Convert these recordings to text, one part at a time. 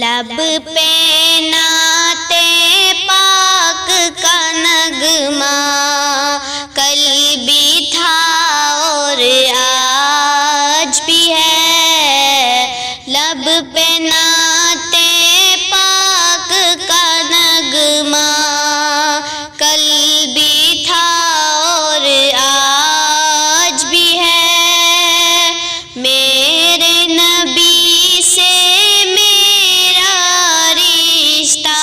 لب پہ نعت پاک کا نغمہ کل بھی تھا اور آج بھی ہے، لب پہ نعت پاک کا نغمہ کل بھی تھا اور آج بھی ہے، میرے نبی سے میرا رشتہ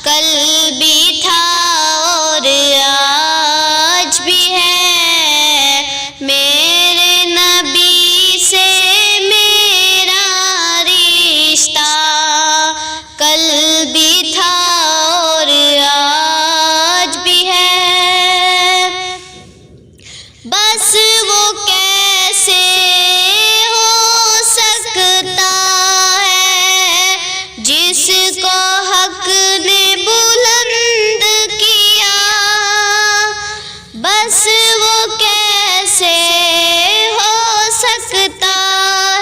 کل بھی تھا اور آج بھی ہے، میرے نبی سے میرا رشتہ کل بھی تھا اور آج بھی ہے، بس وہ کیسے ہو سکتا ہے جس کو حق نے بلند کیا، بس وہ کیسے ہو سکتا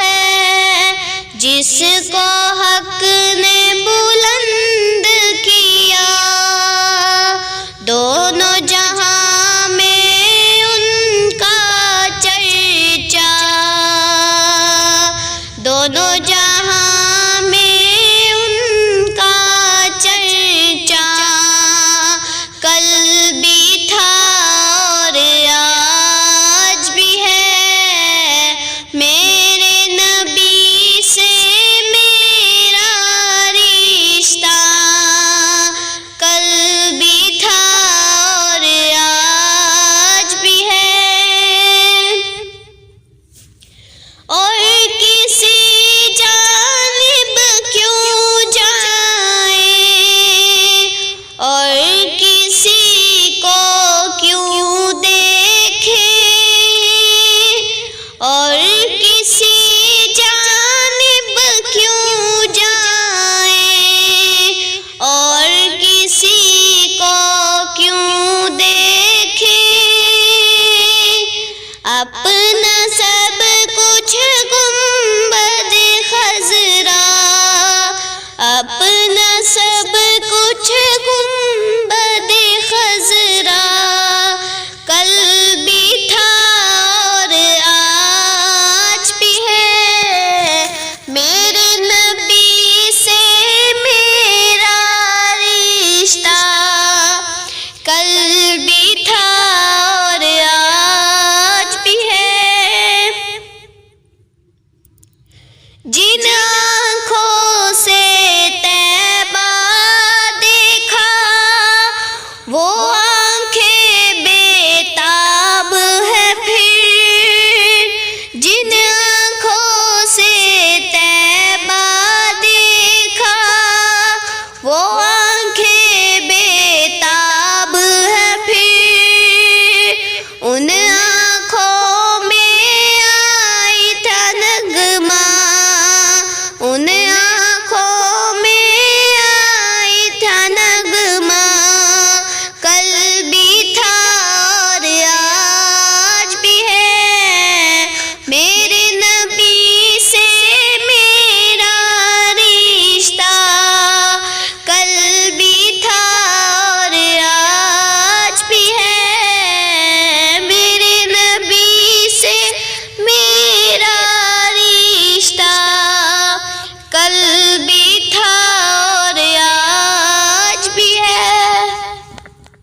ہے جس کو